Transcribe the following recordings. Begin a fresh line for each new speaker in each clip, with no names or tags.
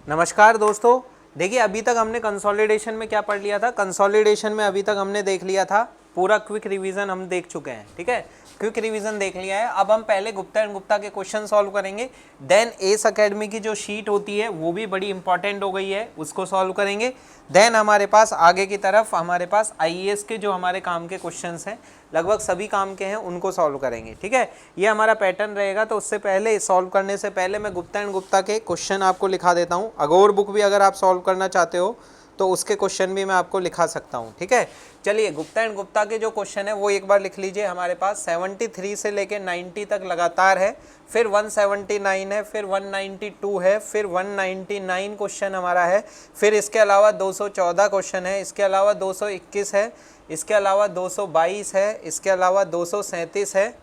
नमस्कार दोस्तों। देखिए अभी तक हमने कंसोलिडेशन में क्या पढ़ लिया था। कंसोलिडेशन में अभी तक हमने देख लिया था पूरा क्विक रिवीजन हम देख चुके हैं। ठीक है, क्विक रिवीजन देख लिया है। अब हम पहले गुप्ता एंड गुप्ता के क्वेश्चन सॉल्व करेंगे। देन एस एकेडमी की जो शीट होती है वो भी बड़ी इंपॉर्टेंट हो गई है, उसको सॉल्व करेंगे। देन हमारे पास आगे की तरफ हमारे पास आईएएस के जो हमारे काम के क्वेश्चंस हैं, लगभग सभी काम के हैं, उनको सॉल्व करेंगे। ठीक है, ये हमारा पैटर्न रहेगा। तो उससे पहले सॉल्व करने से पहले मैं गुप्ता एंड गुप्ता के क्वेश्चन आपको लिखा देता हूँ। अगोर बुक भी अगर आप सॉल्व करना चाहते हो तो उसके क्वेश्चन भी मैं आपको लिखा सकता हूँ। ठीक है, चलिए गुप्ता एंड गुप्ता के जो क्वेश्चन है वो एक बार लिख लीजिए। हमारे पास 73 से लेके 90 तक लगातार है, फिर 179 है, फिर 192 है, फिर 199 क्वेश्चन हमारा है, फिर इसके अलावा 214 क्वेश्चन है, इसके अलावा 221 है, इसके अलावा 222 है, इसके अलावा 237 है,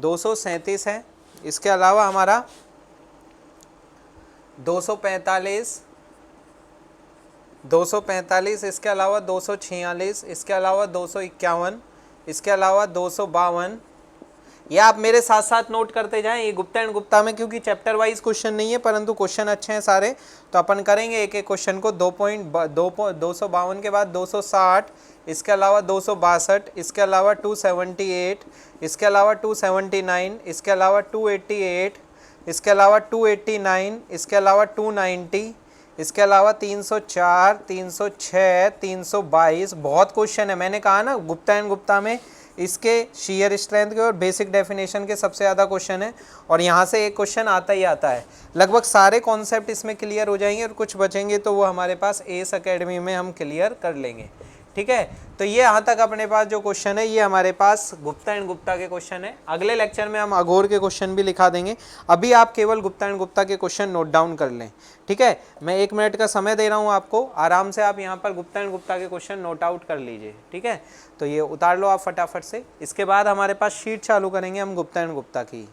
237 है, इसके अलावा हमारा 245, 245, इसके अलावा 246, इसके अलावा 251, इसके अलावा 252। ये आप मेरे साथ साथ नोट करते जाएं। ये गुप्ता एंड गुप्ता में क्योंकि चैप्टर वाइज क्वेश्चन नहीं है परंतु क्वेश्चन अच्छे हैं सारे, तो अपन करेंगे एक एक क्वेश्चन को। 252 के बाद 260, इसके अलावा 262, इसके अलावा 278, इसके अलावा 279, इसके अलावा 288, इसके अलावा 289, इसके अलावा 290, इसके अलावा 304, 306, 322। बहुत क्वेश्चन है। मैंने कहा ना गुप्ता एंड गुप्ता में इसके शेयर स्ट्रेंथ के और बेसिक डेफिनेशन के सबसे ज़्यादा क्वेश्चन है और यहाँ से एक क्वेश्चन आता ही आता है। लगभग सारे कॉन्सेप्ट इसमें क्लियर हो जाएंगे और कुछ बचेंगे तो वो हमारे पास एस एकेडमी में हम क्लियर कर लेंगे। ठीक है, तो ये यहाँ तक अपने पास जो क्वेश्चन है ये हमारे पास गुप्ता एंड गुप्ता के क्वेश्चन है। अगले लेक्चर में हम अघोर के क्वेश्चन भी लिखा देंगे। अभी आप केवल गुप्ता एंड गुप्ता के क्वेश्चन नोट डाउन कर लें। ठीक है, मैं 1 मिनट का समय दे रहा हूँ आपको, आराम से आप यहाँ पर गुप्ता एंड गुप्ता के क्वेश्चन नोट आउट कर लीजिए। ठीक है, तो ये उतार लो आप फटाफट से। इसके बाद हमारे पास शीट चालू करेंगे हम गुप्ता एंड गुप्ता की।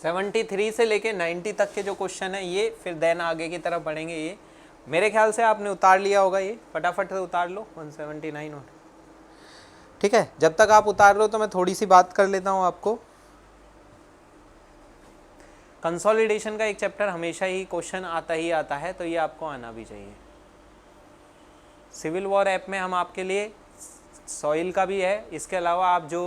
73 से लेके 90 तक के जो क्वेश्चन है ये, फिर देन आगे की तरफ बढ़ेंगे। ये मेरे ख्याल से आपने उतार लिया होगा, ये फटाफट से उतार लो 179 और। ठीक है, जब तक आप उतार लो तो मैं थोड़ी सी बात कर लेता हूँ आपको। कंसोलिडेशन का एक चैप्टर हमेशा ही क्वेश्चन आता ही आता है, तो ये आपको आना भी चाहिए। सिविल वॉर ऐप में हम आपके लिए सॉइल का भी है, इसके अलावा आप जो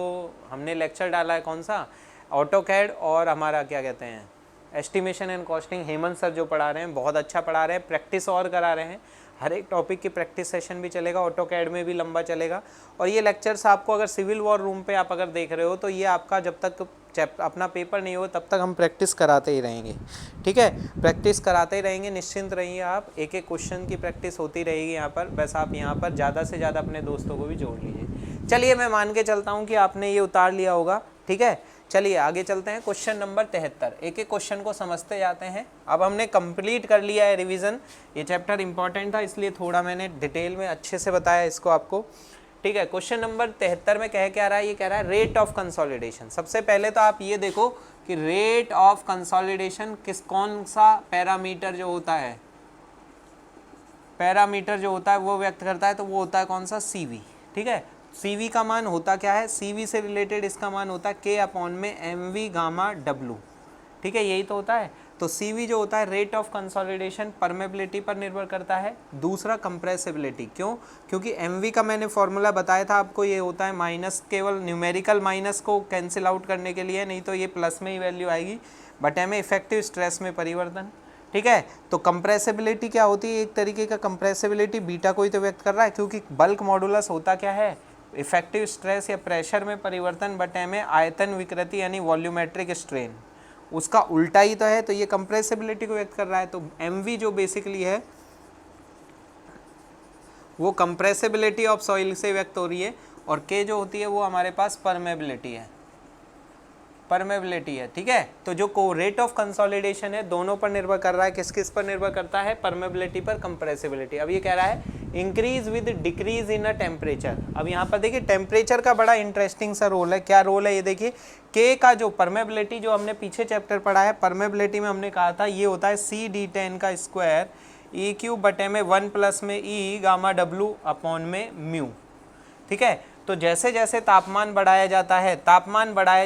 हमने लेक्चर डाला है कौन सा, ऑटोकैड और हमारा क्या कहते हैं estimation and costing, Hemant sir जो पढ़ा रहे हैं बहुत अच्छा पढ़ा रहे हैं, प्रैक्टिस और करा रहे हैं। हर एक टॉपिक की प्रैक्टिस सेशन भी चलेगा, ऑटोकैड में भी लंबा चलेगा। और ये लेक्चर्स आपको अगर सिविल वॉर रूम पे आप अगर देख रहे हो तो ये आपका जब तक अपना पेपर नहीं हो तब तक हम प्रैक्टिस कराते ही रहेंगे। ठीक है, प्रैक्टिस कराते ही रहेंगे, निश्चिंत रहिए आप। एक एक क्वेश्चन की प्रैक्टिस होती रहेगी यहाँ पर। बस आप यहाँ पर ज़्यादा से ज़्यादा अपने दोस्तों को भी जोड़ लीजिए। चलिए मैं मान के चलता हूँ कि आपने ये उतार लिया होगा। ठीक है, चलिए आगे चलते हैं। क्वेश्चन नंबर 73, एक एक क्वेश्चन को समझते जाते हैं। अब हमने कंप्लीट कर लिया है रिवीजन। ये चैप्टर इंपॉर्टेंट था इसलिए थोड़ा मैंने डिटेल में अच्छे से बताया इसको आपको। ठीक है, क्वेश्चन नंबर 73 में कह क्या रहा है, ये कह रहा है रेट ऑफ कंसोलिडेशन। सबसे पहले तो आप ये देखो कि रेट ऑफ कंसोलिडेशन कौन सा पैरामीटर जो होता है, पैरामीटर जो होता है वो व्यक्त करता है, तो वो होता है कौन सा, CV। ठीक है, CV का मान होता क्या है, CV से रिलेटेड इसका मान होता है K/MV गामा W। ठीक है, यही तो होता है। तो CV जो होता है रेट ऑफ कंसोलिडेशन परमेबिलिटी पर निर्भर करता है। दूसरा कंप्रेसिबिलिटी, क्यों, क्योंकि MV का मैंने फॉर्मूला बताया था आपको, ये होता है माइनस, केवल न्यूमेरिकल माइनस को कैंसिल आउट करने के लिए, नहीं तो ये प्लस में ही वैल्यू आएगी। बट M इफेक्टिव स्ट्रेस में परिवर्तन। ठीक है, तो कंप्रेसिबिलिटी क्या होती है, एक तरीके का कंप्रेसिबिलिटी बीटा को ही तो व्यक्त कर रहा है, क्योंकि बल्क मॉडुलस होता क्या है, इफेक्टिव स्ट्रेस या प्रेशर में परिवर्तन, बट M आयतन विकृति यानी वॉल्यूमेट्रिक स्ट्रेन, उसका उल्टा ही तो है। तो ये कंप्रेसिबिलिटी को व्यक्त कर रहा है। तो MV जो बेसिकली है वो कंप्रेसिबिलिटी ऑफ सॉइल से व्यक्त हो रही है, और K जो होती है वो हमारे पास परमेबिलिटी है, परमेबिलिटी है। ठीक है, तो जो रेट ऑफ कंसोलिडेशन है दोनों पर निर्भर कर रहा है। किस किस पर निर्भर करता है, परमेबिलिटी पर, कंप्रेसिबिलिटी। अब ये कह रहा है increase with decrease in a temperature. अब यहाँ पर देखिए टेम्परेचर का बड़ा इंटरेस्टिंग सा रोल है। क्या रोल है ये देखिए, K का जो परमेबिलिटी जो हमने पीछे चैप्टर पढ़ा है, परमेबिलिटी में हमने कहा था ये होता है CD10 का स्क्वायर EQ बटे में 1 प्लस में E गामा W अपॉन में म्यू। ठीक है, तो जैसे जैसे तापमान बढ़ाया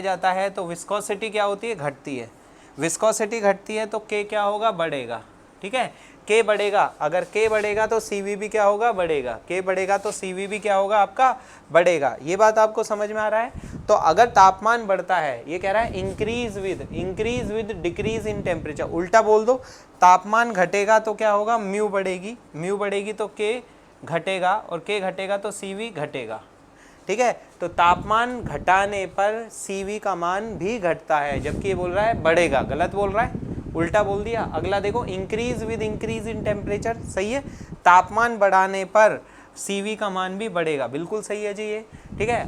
जाता है तो विस्कोसिटी क्या होती है, घटती है। विस्कोसिटी घटती है तो के क्या होगा, बढ़ेगा। ठीक है, के बढ़ेगा, अगर के बढ़ेगा तो सीवी भी क्या होगा, बढ़ेगा। के बढ़ेगा तो सीवी भी क्या होगा आपका, बढ़ेगा। ये बात आपको समझ में आ रहा है। तो अगर तापमान बढ़ता है, ये कह रहा है increase with decrease in temperature, उल्टा बोल दो, तापमान घटेगा तो क्या होगा, म्यू बढ़ेगी, म्यू बढ़ेगी तो के घटेगा, और के घटेगा तो सीवी घटेगा। ठीक है, तो तापमान घटाने पर सीवी का मान भी घटता है, जबकि ये बोल रहा है बढ़ेगा। गलत बोल रहा है, उल्टा बोल दिया। अगला देखो, increase with increase in temperature, सही है, तापमान बढ़ाने पर सीवी का मान भी बढ़ेगा, बिल्कुल सही है जी ये। ठीक है,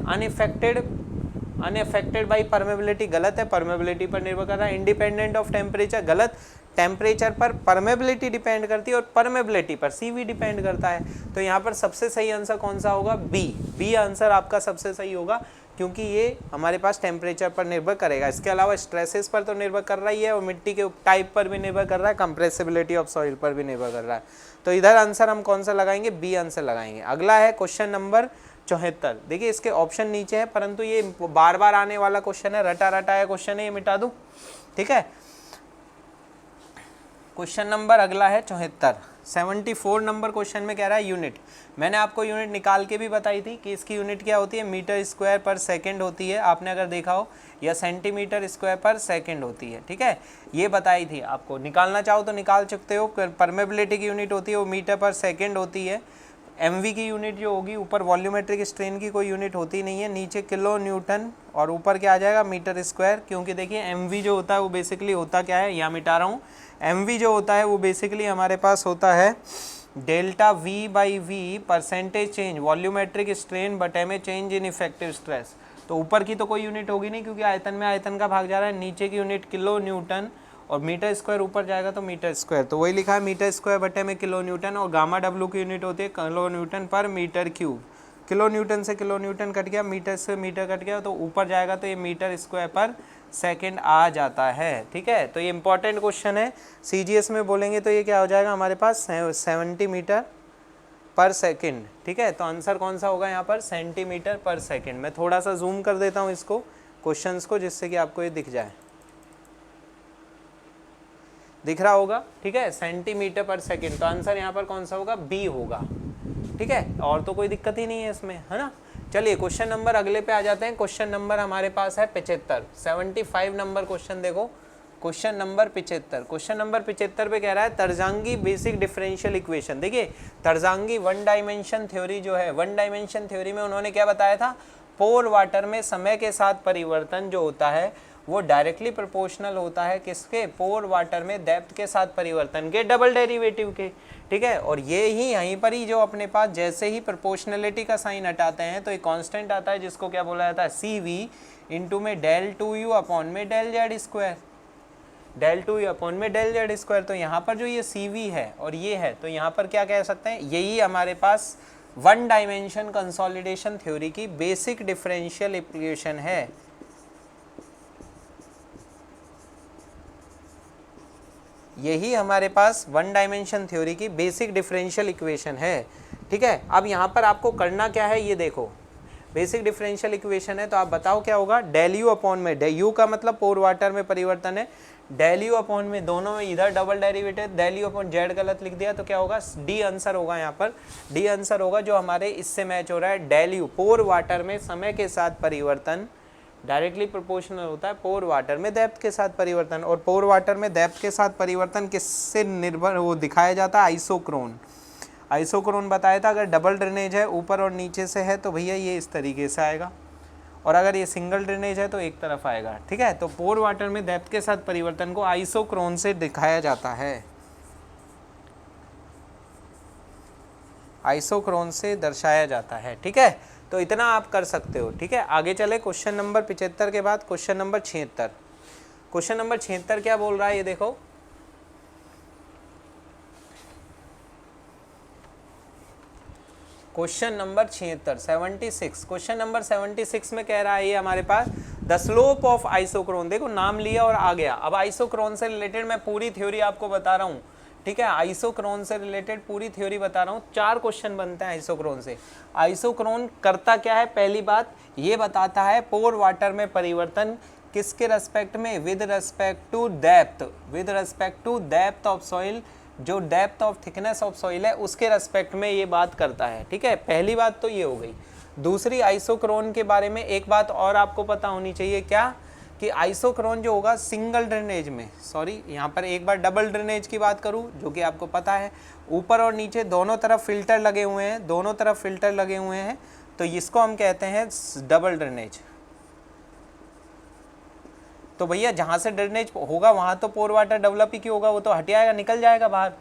अनअफेक्टेड बाई परमेबिलिटी, गलत है, परमेबिलिटी पर निर्भर कर रहा है। इंडिपेंडेंट ऑफ टेम्परेचर, गलत, टेम्परेचर पर परमेबिलिटी डिपेंड करती है और परमेबिलिटी पर सीवी डिपेंड करता है। तो यहाँ पर सबसे सही आंसर कौन सा होगा, बी आंसर आपका सबसे सही होगा, क्योंकि ये हमारे पास टेम्परेचर पर निर्भर करेगा। इसके अलावा स्ट्रेसेस पर तो निर्भर कर रही है, और मिट्टी के टाइप पर भी निर्भर कर रहा है, कंप्रेसिबिलिटी ऑफ सॉइल पर भी निर्भर कर रहा है। तो इधर आंसर हम कौन सा लगाएंगे, बी आंसर लगाएंगे। अगला है क्वेश्चन नंबर 74। देखिए इसके ऑप्शन नीचे है, परंतु ये बार बार आने वाला क्वेश्चन है, रटा रटाया क्वेश्चन है, ये मिटा दूं। ठीक है, क्वेश्चन नंबर अगला है 74। 74 नंबर क्वेश्चन में कह रहा है यूनिट। मैंने आपको यूनिट निकाल के भी बताई थी कि इसकी यूनिट क्या होती है, मीटर स्क्वायर पर सेकंड होती है, आपने अगर देखा हो, या सेंटीमीटर स्क्वायर पर सेकंड होती है। ठीक है, ये बताई थी आपको, निकालना चाहो तो निकाल सकते हो। परमेबिलिटी की यूनिट होती है वो मीटर पर सेकेंड होती है। एमवी की यूनिट जो होगी, ऊपर वॉल्यूमेट्रिक स्ट्रेन की कोई यूनिट होती नहीं है, नीचे किलो न्यूटन, और ऊपर क्या आ जाएगा, मीटर स्क्वायर। क्योंकि देखिए एमवी जो होता है वो बेसिकली होता क्या है, यहाँ मिटा रहा हूँ। एमवी जो होता है वो बेसिकली हमारे पास होता है delta we by we percentage change volumetric strain बटे में चेंज इन इफेक्टिव स्ट्रेस। तो ऊपर की तो कोई यूनिट होगी नहीं, क्योंकि आयतन में आयतन का भाग जा रहा है। नीचे की यूनिट किलो न्यूटन, और मीटर स्क्वायर ऊपर जाएगा तो मीटर स्क्वायर, तो वही लिखा है मीटर स्क्वायर बटे में किलो न्यूटन। और गामा डब्ल्यू की यूनिट होती है किलो न्यूटन पर मीटर क्यूब। किलो न्यूटन से किलो न्यूटन कट गया, मीटर से मीटर कट गया, तो ऊपर जाएगा तो ये मीटर स्क्वायर पर सेकंड आ जाता है। ठीक है, तो ये इंपॉर्टेंट क्वेश्चन है, सीजीएस में बोलेंगे तो ये क्या हो जाएगा हमारे पास, 70 मीटर पर सेकंड। ठीक है, तो आंसर कौन सा होगा यहाँ पर, सेंटीमीटर पर सेकंड। मैं थोड़ा सा जूम कर देता हूँ इसको, क्वेश्चंस को, जिससे कि आपको ये दिख जाए, दिख रहा होगा। ठीक है, सेंटीमीटर पर सेकंड, तो आंसर यहाँ पर कौन सा होगा, बी होगा। ठीक है, और तो कोई दिक्कत ही नहीं है इसमें, है ना। चलिए क्वेश्चन नंबर अगले पे आ जाते हैं। क्वेश्चन नंबर हमारे पास है 75, 75 नंबर क्वेश्चन देखो, क्वेश्चन नंबर 75। क्वेश्चन नंबर 75 पे कह रहा है तरजांगी बेसिक डिफरेंशियल इक्वेशन। देखिए तरजांगी वन डायमेंशन थ्योरी जो है, वन डायमेंशन थ्योरी में उन्होंने क्या बताया था, पोर वाटर में समय के साथ परिवर्तन जो होता है वो डायरेक्टली प्रोपोर्शनल होता है किसके, पोर वाटर में डेप्थ के साथ परिवर्तन के डबल डेरिवेटिव के। ठीक है, और ये ही यहीं पर ही जो अपने पास जैसे ही प्रोपोर्शनलिटी का साइन हटाते हैं तो एक कांस्टेंट आता है जिसको क्या बोला जाता है, सी वी इंटू में डेल टू यू अपॉन में del z square, del two u upon में डेल जेड स्क्वायर। तो यहाँ पर जो ये सी वी है और ये है, तो यहाँ पर क्या कह सकते हैं, यही हमारे पास वन डायमेंशन कंसोलिडेशन थ्योरी की बेसिक डिफरेंशियल इक्वेशन है। यही हमारे पास वन डायमेंशन थ्योरी की बेसिक डिफरेंशियल इक्वेशन है। ठीक है, अब यहाँ पर आपको करना क्या है, ये देखो बेसिक डिफरेंशियल इक्वेशन है, तो आप बताओ क्या होगा, डेल यू अपॉन में, डेल यू का मतलब पोर वाटर में परिवर्तन है, डेल यू अपॉन में दोनों में इधर double derivative, del u upon z गलत लिख दिया तो क्या होगा, डी आंसर होगा। यहाँ पर डी आंसर होगा जो हमारे इससे मैच हो रहा है, डेल यू पोर वाटर में समय के साथ परिवर्तन डायरेक्टली प्रोपोर्शनल होता है पोर वाटर में डेप्थ के साथ परिवर्तन। और पोर वाटर में डेप्थ के साथ परिवर्तन किससे निर्भर वो दिखाया जाता है, आइसोक्रोन। आइसोक्रोन बताया था, अगर डबल ड्रेनेज है ऊपर और नीचे से है तो भैया ये इस तरीके से आएगा, और अगर ये सिंगल ड्रेनेज है तो एक तरफ आएगा। ठीक है, तो पोर वाटर में डेप्थ के साथ परिवर्तन को आइसोक्रोन से दिखाया जाता है, आइसोक्रोन से दर्शाया जाता है। ठीक है, तो इतना आप कर सकते हो। ठीक है, आगे चले क्वेश्चन नंबर 75 के बाद क्वेश्चन नंबर 76। क्वेश्चन नंबर 76 क्या बोल रहा है, ये देखो, क्वेश्चन नंबर 76 76। क्वेश्चन नंबर 76 में कह रहा है ये हमारे पास द स्लोप ऑफ आइसोक्रोन, देखो नाम लिया और आ गया। अब आइसोक्रोन से रिलेटेड मैं पूरी थ्योरी आपको बता रहा हूँ। ठीक है, आइसोक्रोन से रिलेटेड पूरी थ्योरी बता रहा हूँ, 4 क्वेश्चन बनते हैं आइसोक्रोन से। आइसोक्रोन करता क्या है, पहली बात ये बताता है पोर वाटर में परिवर्तन किसके रेस्पेक्ट में, with respect to depth, with respect to depth of soil, जो depth of thickness of soil है उसके रेस्पेक्ट में ये बात करता है। ठीक है, पहली बात तो ये हो गई। दूसरी, आइसोक्रोन के बारे में एक बात और आपको पता होनी चाहिए, क्या कि आइसोक्रोन जो होगा सिंगल ड्रेनेज में, सॉरी यहाँ पर एक बार डबल ड्रेनेज की बात करूँ जो कि आपको पता है, ऊपर और नीचे दोनों तरफ फिल्टर लगे हुए हैं, दोनों तरफ फिल्टर लगे हुए हैं, तो इसको हम कहते हैं डबल ड्रेनेज। तो भैया जहाँ से ड्रेनेज होगा वहाँ तो पोर वाटर डेवलप ही क्यों होगा, वो तो हट आएगा, निकल जाएगा बाहर।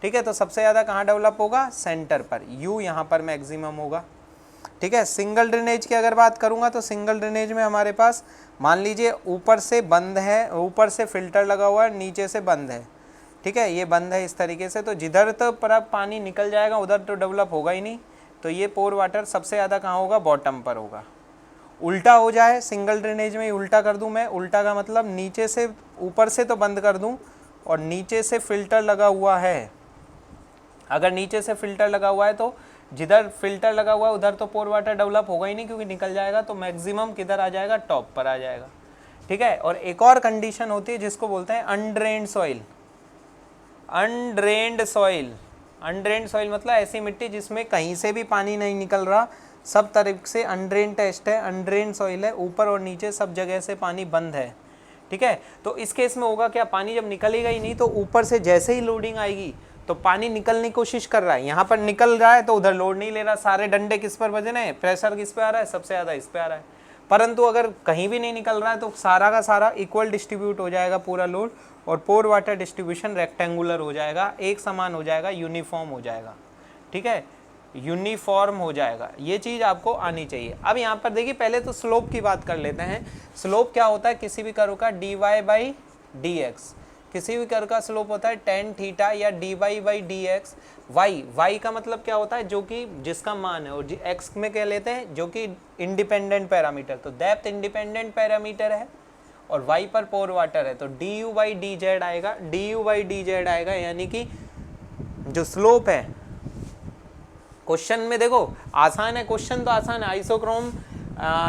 ठीक है, तो सबसे ज़्यादा कहाँ डेवलप होगा, सेंटर पर, यू यहाँ पर मैक्सिमम होगा। ठीक है, सिंगल ड्रेनेज की अगर बात करूँगा तो सिंगल ड्रेनेज में हमारे पास मान लीजिए ऊपर से बंद है, ऊपर से फिल्टर लगा हुआ है, नीचे से बंद है। ठीक है, ये बंद है इस तरीके से, तो जिधर तो पर पानी निकल जाएगा उधर तो डेवलप होगा ही नहीं, तो ये पोर वाटर सबसे ज़्यादा कहाँ होगा, बॉटम पर होगा। उल्टा हो जाए सिंगल ड्रेनेज में, उल्टा कर दूं मैं, उल्टा का मतलब नीचे से, ऊपर से तो बंद कर दूं और नीचे से फिल्टर लगा हुआ है, अगर नीचे से फिल्टर लगा हुआ है तो जिधर फिल्टर लगा हुआ है उधर तो पोर वाटर डेवलप होगा ही नहीं क्योंकि निकल जाएगा, तो मैक्सिमम किधर आ जाएगा, टॉप पर आ जाएगा। ठीक है, और एक और कंडीशन होती है जिसको बोलते हैं अनड्रेन्ड सॉइल। अनड्रेन्ड सॉइल, अनड्रेन्ड सॉइल मतलब ऐसी मिट्टी जिसमें कहीं से भी पानी नहीं निकल रहा, सब तरफ से अनड्रेन टेस्ट है, अनड्रेन सॉइल है, ऊपर और नीचे सब जगह से पानी बंद है। ठीक है, तो इस केस में होगा क्या, पानी जब निकलेगा ही नहीं तो ऊपर से जैसे ही लोडिंग आएगी तो पानी निकलने की कोशिश कर रहा है, यहाँ पर निकल रहा है तो उधर लोड नहीं ले रहा, सारे डंडे किस पर बज रहे हैं, प्रेशर किस पे आ रहा है, सबसे ज़्यादा इस पे आ रहा है। परंतु अगर कहीं भी नहीं निकल रहा है तो सारा का सारा इक्वल डिस्ट्रीब्यूट हो जाएगा पूरा लोड, और पोर वाटर डिस्ट्रीब्यूशन रेक्टेंगुलर हो जाएगा, एक समान हो जाएगा, यूनिफॉर्म हो जाएगा। ठीक है, यूनिफॉर्म हो जाएगा, ये चीज़ आपको आनी चाहिए। अब यहाँ पर देखिए पहले तो स्लोप की बात कर लेते हैं। स्लोप क्या होता है, किसी भी कर्व का dy बाई डी एक्स, किसी भी कर्व का स्लोप होता है tan थीटा या dy by D x. y का मतलब क्या होता है, जो कि जिसका मान है, और x में क्या लेते हैं, जो कि इंडिपेंडेंट पैरामीटर, तो डेप्थ इंडिपेंडेंट पैरामीटर है और y पर पोर वाटर है, तो du बाई डी जेड आएगा, du बाई डी जेड आएगा, यानी कि जो स्लोप है, क्वेश्चन में देखो आसान है, क्वेश्चन तो आसान है, isochrone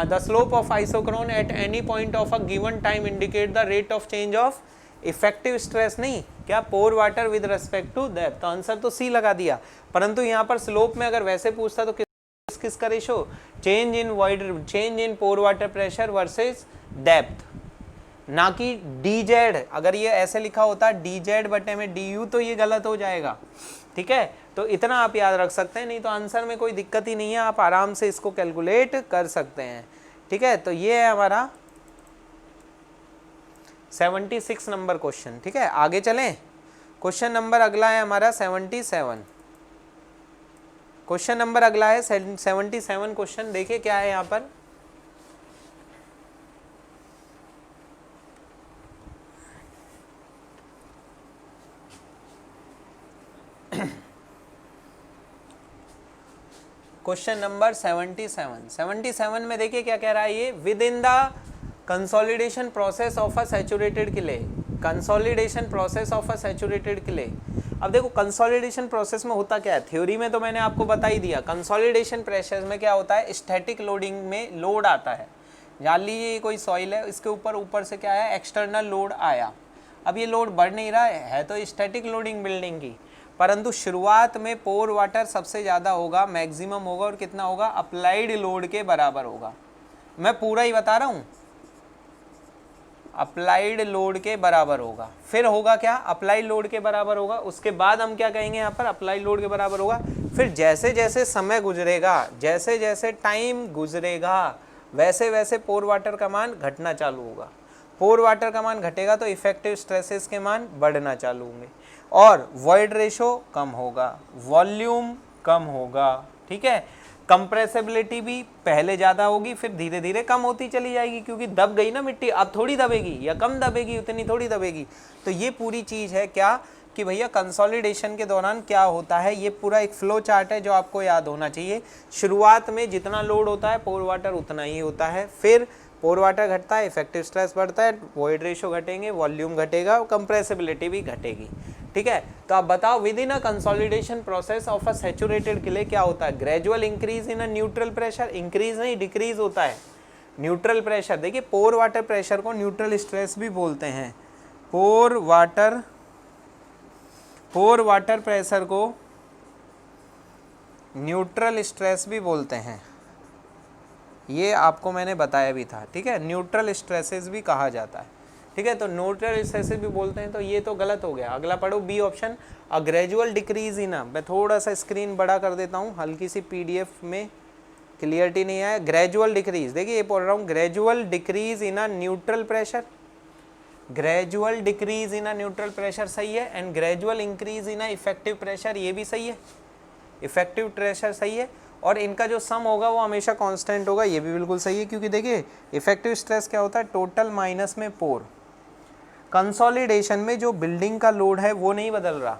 the slope of isochrone at any point of a given time indicate the rate of change of effective stress, नहीं क्या, pore water with respect to depth, तो आंसर तो सी लगा दिया। परंतु यहाँ पर स्लोप में अगर वैसे पूछता तो किसका ratio, change in pore water pressure versus depth, ना कि डी जेड। अगर ये ऐसे लिखा होता डी जेड बटे में डी यू तो ये गलत हो जाएगा। ठीक है, तो इतना आप याद रख सकते हैं, नहीं तो आंसर में कोई दिक्कत ही नहीं है, आप आराम से इसको कैलकुलेट कर सकते हैं। ठीक है, तो ये है हमारा 76 नंबर क्वेश्चन। ठीक है, आगे चलें, क्वेश्चन नंबर अगला है हमारा 77। क्वेश्चन नंबर अगला है 77 क्वेश्चन, देखिए क्या है यहाँ पर। क्वेश्चन नंबर 77 में देखिए क्या कह रहा है ये, with in the consolidation process of a saturated clay, consolidation process of a saturated clay. अब देखो कंसोलिडेशन प्रोसेस में होता क्या है, थ्योरी में तो मैंने आपको बता ही दिया, कंसोलिडेशन प्रोसेस में क्या होता है, स्टैटिक लोडिंग में लोड आता है। मान लीजिए कोई सॉइल है, इसके ऊपर से क्या है, एक्सटर्नल लोड आया, अब ये लोड बढ़ नहीं रहा है तो स्टैटिक लोडिंग बिल्डिंग की, परंतु शुरुआत में पोर वाटर सबसे ज़्यादा होगा, मैक्सिमम होगा, और कितना होगा, अप्लाइड लोड के बराबर होगा। मैं पूरा ही बता रहा हूँ, अप्लाइड लोड के बराबर होगा। फिर होगा क्या, अप्लाइड लोड के बराबर होगा, उसके बाद हम क्या कहेंगे यहाँ पर, अप्लाइड लोड के बराबर होगा। फिर जैसे जैसे समय गुजरेगा, जैसे जैसे टाइम गुजरेगा, वैसे वैसे पोर वाटर का मान घटना चालू होगा। पोर वाटर का मान घटेगा तो इफेक्टिव स्ट्रेसेस के मान बढ़ना चालू होंगे, और वॉइड रेशो कम होगा, वॉल्यूम कम होगा। ठीक है, कंप्रेसिबिलिटी भी पहले ज़्यादा होगी, फिर धीरे धीरे कम होती चली जाएगी, क्योंकि दब गई ना मिट्टी, अब थोड़ी दबेगी या कम दबेगी, उतनी थोड़ी दबेगी। तो ये पूरी चीज़ है क्या कि भैया कंसोलिडेशन के दौरान क्या होता है, ये पूरा एक फ्लो चार्ट है जो आपको याद होना चाहिए। शुरुआत में जितना लोड होता है पोर वाटर उतना ही होता है, फिर पोर वाटर घटता है, इफेक्टिव स्ट्रेस बढ़ता है, वॉइड रेशो घटेंगे, वॉल्यूम घटेगा, कंप्रेसिबिलिटी भी घटेगी। ठीक है, तो आप बताओ with in a consolidation process of a saturated clay क्या होता है, gradual increase in a neutral pressure, increase नहीं डिक्रीज होता है, न्यूट्रल प्रेशर, देखिए पोर वाटर प्रेशर को न्यूट्रल स्ट्रेस भी बोलते हैं। पोर वाटर प्रेशर को न्यूट्रल स्ट्रेस भी बोलते हैं, ये आपको मैंने बताया भी था, ठीक है। न्यूट्रल स्ट्रेसेस भी कहा जाता है, ठीक है। तो न्यूट्रल स्ट्रेसेस भी बोलते हैं, तो ये तो गलत हो गया। अगला पढ़ो B option, a gradual decrease in, मैं थोड़ा सा स्क्रीन बड़ा कर देता हूँ, हल्की सी पीडीएफ में क्लियरिटी नहीं आया। ग्रेजुअल डिक्रीज, देखिए ये बोल रहा हूँ, gradual decrease in a neutral pressure, gradual decrease in a neutral pressure सही है, and gradual increase in a effective pressure, ये भी सही है, इफेक्टिव प्रेशर सही है। और इनका जो सम होगा वो हमेशा कांस्टेंट होगा, ये भी बिल्कुल सही है, क्योंकि देखिए इफेक्टिव स्ट्रेस क्या होता है, टोटल माइनस में पोर। कंसोलिडेशन में जो बिल्डिंग का लोड है वो नहीं बदल रहा,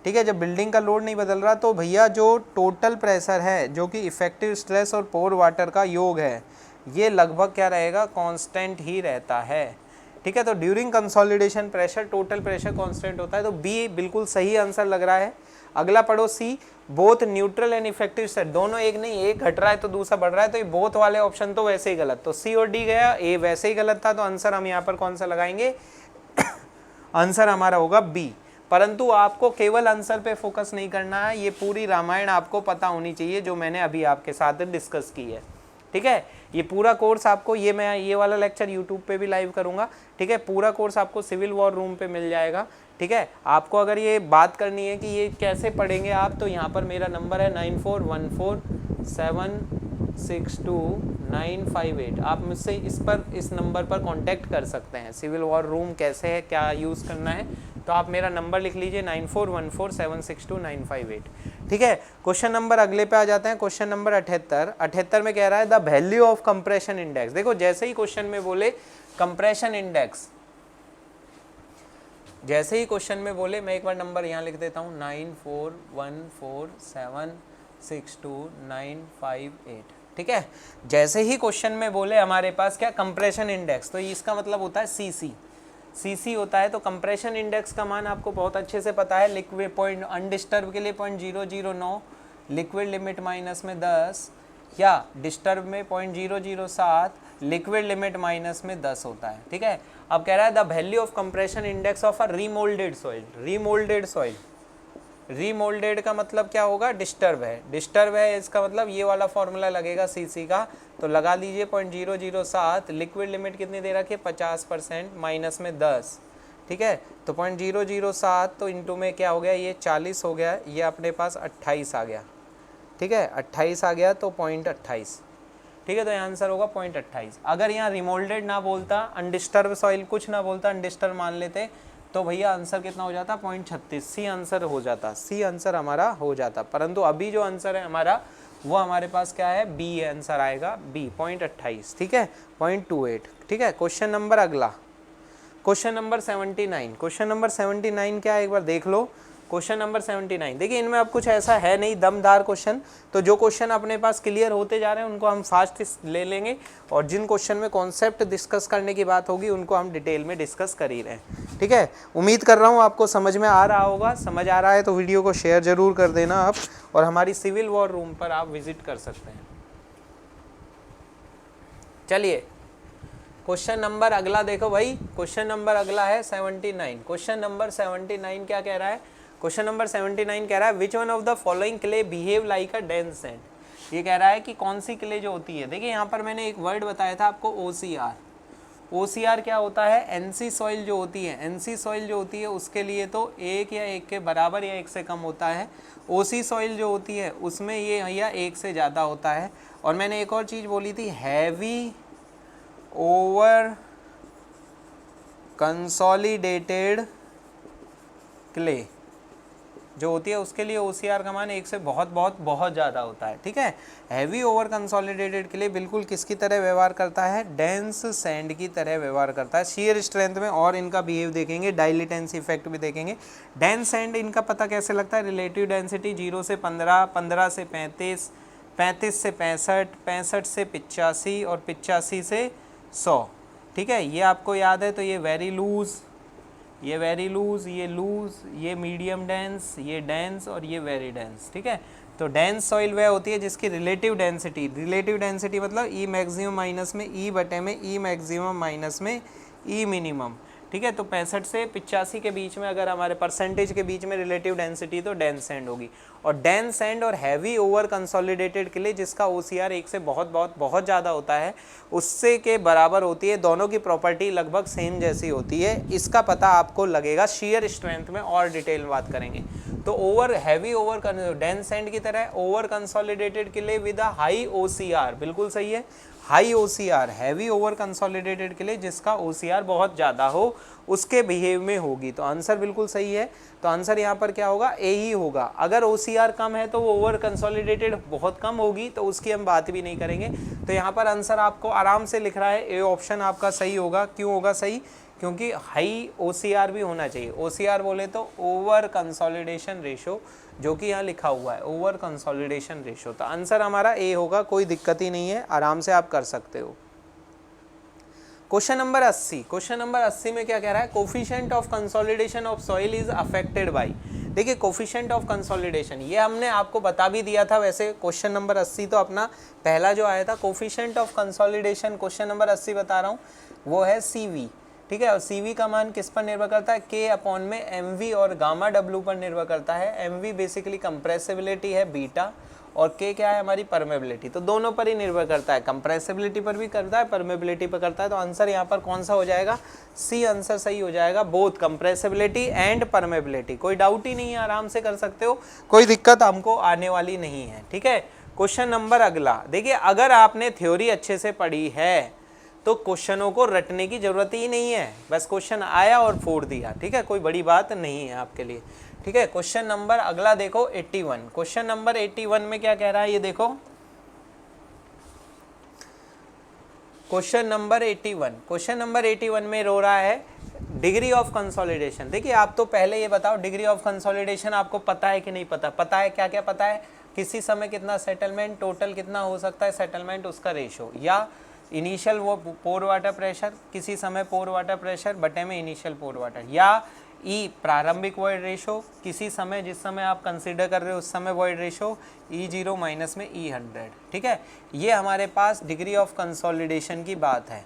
ठीक है। जब बिल्डिंग का लोड नहीं बदल रहा तो भैया जो टोटल प्रेशर है, जो कि इफेक्टिव स्ट्रेस और पोर वाटर का योग है, ये लगभग क्या रहेगा, कांस्टेंट ही रहता है, ठीक है। तो during consolidation pressure total pressure constant होता है, तो बी बिल्कुल सही आंसर लग रहा है। अगला पढ़ो C, both neutral and effective stress, दोनों एक नहीं, एक घट रहा है तो दूसरा बढ़ रहा है, तो ये बोथ वाले ऑप्शन तो वैसे ही गलत, तो सी और डी गया, ए वैसे ही गलत था, तो आंसर हम यहाँ पर कौन सा लगाएंगे, आंसर हमारा होगा बी। परंतु आपको केवल आंसर पे फोकस नहीं करना है, ये पूरी रामायण आपको पता होनी चाहिए जो मैंने अभी आपके साथ डिस्कस की है, ठीक है। ये पूरा कोर्स आपको, ये मैं ये वाला लेक्चर यूट्यूब पे भी लाइव करूंगा, ठीक है। पूरा कोर्स आपको सिविल वॉर रूम पे मिल जाएगा, ठीक है। आपको अगर ये बात करनी है कि ये कैसे पढ़ेंगे आप, तो यहाँ पर मेरा नंबर है 9414762958, आप मुझसे इस नंबर पर कांटेक्ट कर सकते हैं। सिविल वॉर रूम कैसे है, क्या यूज़ करना है, तो आप मेरा नंबर लिख लीजिए 9414762958, ठीक है। क्वेश्चन नंबर अगले पे आ जाते हैं, क्वेश्चन नंबर 78 में कह रहा है the value of compression index. देखो जैसे ही क्वेश्चन में बोले कंप्रेशन इंडेक्स, जैसे ही क्वेश्चन में बोले, मैं एक बार नंबर यहाँ लिख देता हूँ 9414762958, ठीक है। जैसे ही क्वेश्चन में बोले हमारे पास क्या, कंप्रेशन इंडेक्स, तो इसका मतलब होता है सीसी होता है। तो कंप्रेशन इंडेक्स का मान आपको बहुत अच्छे से पता है, लिक्विड पॉइंट अनडिस्टर्ब के लिए 0.009, लिक्विड लिमिट माइनस में 10, या डिस्टर्ब में 0.007, लिक्विड लिमिट माइनस में 10 होता है, ठीक है। अब कह रहा है the value of compression index of a remoulded soil, remoulded soil, remoulded का मतलब क्या होगा, डिस्टर्ब है, डिस्टर्ब है इसका मतलब ये वाला फॉर्मूला लगेगा सीसी का, तो लगा दीजिए 0.007, लिक्विड लिमिट कितनी दे रखी है 50%, माइनस में 10, ठीक है। तो 0.007 तो इंटू में क्या हो गया, ये 40 हो गया, ये अपने पास 28 आ गया, ठीक है। 28 आ गया तो 0.28, ठीक है। तो यहाँ आंसर होगा 0.28। अगर यहाँ रिमोल्डेड ना बोलता, अनडिस्टर्ब सॉइल कुछ ना बोलता, अनडिस्टर्ब मान लेते, तो भैया आंसर कितना हो जाता, 0.36, सी आंसर हो जाता, सी आंसर हमारा हो जाता। परंतु अभी जो आंसर है हमारा, वो हमारे पास क्या है, बी आंसर आएगा, बी 0.28, ठीक है, 0.28, ठीक है। क्वेश्चन नंबर अगला, क्वेश्चन नंबर 79, क्वेश्चन नंबर 79 क्या है एक बार देख लो। क्वेश्चन नंबर 79, देखिए इनमें अब कुछ ऐसा है नहीं दमदार क्वेश्चन, तो जो क्वेश्चन अपने पास क्लियर होते जा रहे हैं उनको हम फास्ट ले लेंगे, और जिन क्वेश्चन में कॉन्सेप्ट डिस्कस करने की बात होगी उनको हम डिटेल में डिस्कस कर ही रहे हैं, ठीक है। उम्मीद कर रहा हूँ आपको समझ में आ रहा होगा, समझ आ रहा है तो वीडियो को शेयर जरूर कर देना आप, और हमारी सिविल वॉर रूम पर आप विजिट कर सकते हैं। चलिए क्वेश्चन नंबर अगला देखो भाई, क्वेश्चन नंबर अगला है 79। क्वेश्चन नंबर 79 क्या कह रहा है, क्वेश्चन नंबर 79 कह रहा है which one of the following clay behave like a dense sand. ये कह रहा है कि कौन सी क्ले जो होती है, देखिए यहाँ पर मैंने एक वर्ड बताया था आपको, ओसीआर। ओसीआर क्या होता है, एनसी सॉइल जो होती है, एनसी सॉइल जो होती है उसके लिए तो 1 या 1 के बराबर या 1 से कम होता है। ओसी सॉइल जो होती है उसमें ये या 1 से ज़्यादा होता है। और मैंने एक और चीज़ बोली थी, हैवी ओवर कंसोलिडेटेड क्ले जो होती है उसके लिए ओसीआर का मान 1 से बहुत ज़्यादा होता है, ठीक है। हैवी ओवर कंसोलिडेटेड क्ले बिल्कुल किसकी तरह व्यवहार करता है, डेंस सैंड की तरह व्यवहार करता है शियर स्ट्रेंथ में, और इनका बिहेव देखेंगे, डाइलिटेंसी इफेक्ट भी देखेंगे। डेंस सैंड इनका पता कैसे लगता है, रिलेटिव डेंसिटी 0 से 15, 15 से 35, 35 से 65, 65 से 85 और 85 से 100, ठीक है। ये आपको याद है, तो ये वेरी लूज, ये वेरी लूज, ये लूज, ये मीडियम डेंस, ये डेंस और ये वेरी डेंस, ठीक है। तो डेंस सॉइल वह होती है जिसकी रिलेटिव डेंसिटी मतलब ई मैक्सिमम माइनस में ई बटे में ई मैक्सिमम माइनस में ई मिनिमम, ठीक है। तो 65 से 85 के बीच में अगर हमारे परसेंटेज के बीच में रिलेटिव डेंसिटी तो डेंस सैंड होगी। और डेंस सैंड और हैवी ओवर कंसोलिडेटेड के लिए जिसका OCR 1 से बहुत ज़्यादा होता है उससे के बराबर होती है। दोनों की प्रॉपर्टी लगभग सेम जैसी होती है। इसका पता आपको लगेगा शेयर स्ट्रेंथ में, और डिटेल में बात करेंगे। तो हैवी ओवर डेंस सैंड की तरह ओवर कंसोलिडेटेड के लिए विद हाई OCR, बिल्कुल सही है, high OCR, heavy over consolidated के लिए जिसका OCR बहुत ज़्यादा हो उसके बिहेव में होगी। तो आंसर बिल्कुल सही है। तो आंसर यहाँ पर क्या होगा, ए ही होगा। अगर OCR कम है तो वो ओवर कंसोलिडेटेड बहुत कम होगी, तो उसकी हम बात भी नहीं करेंगे। तो यहाँ पर आंसर आपको आराम से लिख रहा है, ए ऑप्शन आपका सही होगा। क्यों होगा सही, क्योंकि हाई OCR भी होना चाहिए। OCR बोले तो ओवर कंसोलिडेशन रेशो, जो कि यहाँ लिखा हुआ है ओवर कंसोलिडेशन रेशो। तो आंसर हमारा ए होगा, कोई दिक्कत ही नहीं है, आराम से आप कर सकते हो। क्वेश्चन नंबर 80 में क्या कह रहा है, coefficient of consolidation of soil is affected by. देखिए कोफिशिएंट ऑफ कंसोलिडेशन ये हमने आपको बता भी दिया था। वैसे क्वेश्चन नंबर 80 तो अपना पहला जो आया था, coefficient of consolidation question number 80 बता रहा हूँ, वो है CV, ठीक है। और CV का मान किस पर निर्भर करता है, K अपॉन में MV और गामा W पर निर्भर करता है। MV बेसिकली कंप्रेसिबिलिटी है बीटा, और K क्या है हमारी परमेबिलिटी। तो दोनों पर ही निर्भर करता है, कंप्रेसिबिलिटी पर भी करता है, परमेबिलिटी पर करता है। तो आंसर यहाँ पर कौन सा हो जाएगा, C आंसर सही हो जाएगा, बोथ कंप्रेसिबिलिटी एंड परमेबिलिटी। कोई डाउट ही नहीं है, आराम से कर सकते हो, कोई दिक्कत हमको आने वाली नहीं है, ठीक है। क्वेश्चन नंबर अगला देखिए, अगर आपने थ्योरी अच्छे से पढ़ी है तो क्वेश्चनों को रटने की जरूरत ही नहीं है, बस क्वेश्चन आया और फोड़ दिया, ठीक है, कोई बड़ी बात नहीं है आपके लिए, ठीक है। क्वेश्चन नंबर अगला देखो 81। क्वेश्चन नंबर 81 में क्या कह रहा है, ये देखो क्वेश्चन नंबर 81 में रो रहा है डिग्री ऑफ कंसोलिडेशन। देखिए आप तो पहले ये बताओ, डिग्री ऑफ कंसोलिडेशन आपको पता है कि नहीं पता, पता है क्या क्या पता है, किसी समय कितना सेटलमेंट, टोटल कितना हो सकता है सेटलमेंट, उसका रेशो, या इनिशियल वो पोर वाटर प्रेशर, किसी समय पोर वाटर प्रेशर बटे में इनिशियल पोर वाटर, या ई प्रारंभिक वॉइड रेशो, किसी समय जिस समय आप कंसीडर कर रहे हो उस समय वॉइड रेशो, E0 माइनस में E100, ठीक है। ये हमारे पास डिग्री ऑफ कंसोलिडेशन की बात है,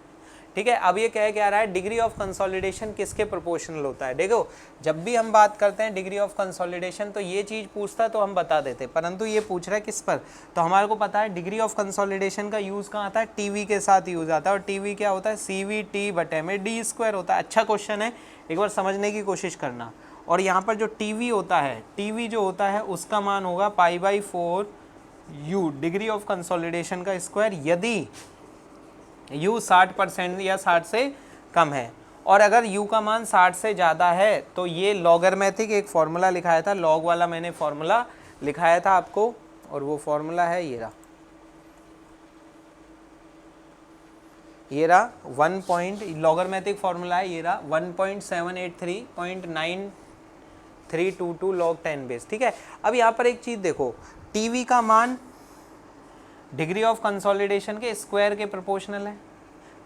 ठीक है। अब ये कह क्या रहा है, डिग्री ऑफ कंसोलिडेशन किसके प्रोपोर्शनल होता है। देखो जब भी हम बात करते हैं डिग्री ऑफ कंसोलिडेशन तो ये चीज़ पूछता है तो हम बता देते, परंतु ये पूछ रहा है किस पर। तो हमारे को पता है डिग्री ऑफ कंसोलिडेशन का यूज़ कहाँ आता है, TV के साथ यूज़ आता है, और TV क्या होता है, CVT बटे में D² होता है। अच्छा क्वेश्चन है, एक बार समझने की कोशिश करना। और यहाँ पर जो TV होता है, TV जो होता है उसका मान होगा π/4U डिग्री ऑफ कंसोलिडेशन का स्क्वायर, यदि U 60% या 60 से कम है। और अगर U का मान 60 से ज़्यादा है तो ये लॉगरमेटिक एक फॉर्मूला लिखाया था, लॉग वाला मैंने फॉर्मूला लिखाया था आपको, और वो फॉर्मूला है ये रहा, ये रहा 1 लॉगरमेटिक फॉर्मूला है, ये रहा 1.783.9322 log 10 बेस, ठीक है। अब यहाँ पर एक चीज़ देखो, TV का मान डिग्री ऑफ कंसोलिडेशन के स्क्वायर के प्रोपोर्शनल है,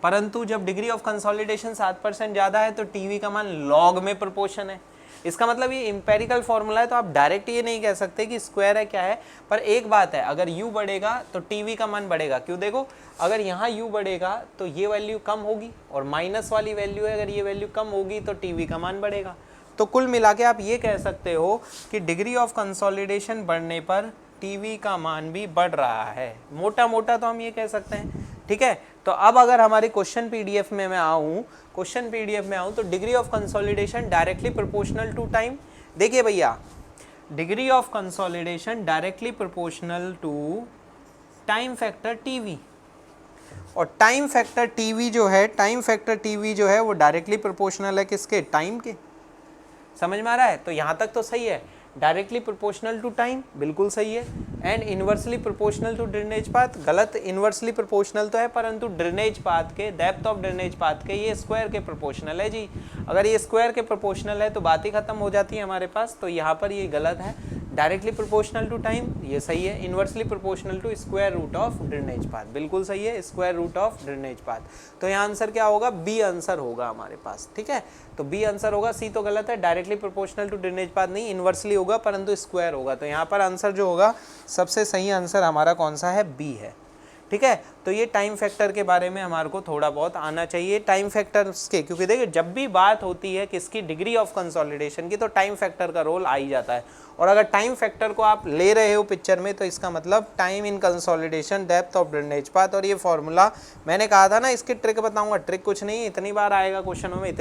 परंतु जब डिग्री ऑफ कंसोलिडेशन 7% ज़्यादा है तो TV का मान लॉग में प्रोपोर्शन है। इसका मतलब ये इंपेरिकल फॉर्मूला है, तो आप डायरेक्ट ये नहीं कह सकते कि स्क्वायर है क्या है। पर एक बात है, अगर U बढ़ेगा तो TV का मान बढ़ेगा। क्यों, देखो अगर यहाँ U बढ़ेगा तो ये वैल्यू कम होगी, और माइनस वाली वैल्यू है, अगर ये वैल्यू कम होगी तो TV का मान बढ़ेगा। तो कुल मिला के आप ये कह सकते हो कि डिग्री ऑफ कंसोलिडेशन बढ़ने पर TV का मान भी बढ़ रहा है, मोटा मोटा तो हम ये कह सकते हैं, ठीक है। तो अब अगर हमारे क्वेश्चन PDF में मैं आऊँ, तो degree of consolidation directly proportional to time. देखिए भैया, degree of consolidation directly proportional to time factor TV, और टाइम फैक्टर TV जो है वो डायरेक्टली प्रोपोर्शनल है किसके, टाइम के। समझ में आ रहा है। तो यहाँ तक तो सही है, डायरेक्टली प्रोपोर्शनल टू टाइम बिल्कुल सही है, and inversely proportional to drainage path गलत, इन्वर्सली प्रोपोर्शनल तो है परंतु ड्रेनेज पाथ के, डेप्थ ऑफ ड्रेनेज पाथ के ये स्क्वायर के प्रोपोर्शनल है जी। अगर ये स्क्वायर के प्रोपोर्शनल है तो बात ही खत्म हो जाती है हमारे पास, तो यहाँ पर ये गलत है। डायरेक्टली प्रोपोर्शनल टू टाइम, ये सही है। Inversely proportional to square root of drainage path, बिल्कुल सही है, square root of drainage path. तो यहाँ आंसर क्या होगा, बी आंसर होगा हमारे पास, ठीक है। तो बी आंसर होगा, सी तो गलत है, directly proportional to drainage path नहीं, इनवर्सली होगा परंतु स्क्वायर होगा। तो यहाँ पर आंसर जो होगा, सबसे सही आंसर हमारा कौन सा है, बी है, ठीक है। तो ये टाइम फैक्टर के बारे में हमारे को थोड़ा बहुत आना चाहिए, टाइम फैक्टर्स के, क्योंकि देखिए जब भी बात होती है किसकी, डिग्री ऑफ कंसोलिडेशन की, तो टाइम फैक्टर का रोल आ ही जाता है। और अगर टाइम फैक्टर को आप ले रहे हो पिक्चर में, तो इसका मतलब time in consolidation depth of drainage path. और ये फॉर्मूला मैंने कहा था ना, इसकी ट्रिक बताऊंगा, ट्रिक कुछ नहीं, इतनी बार आएगा क्वेश्चनों में, इतनी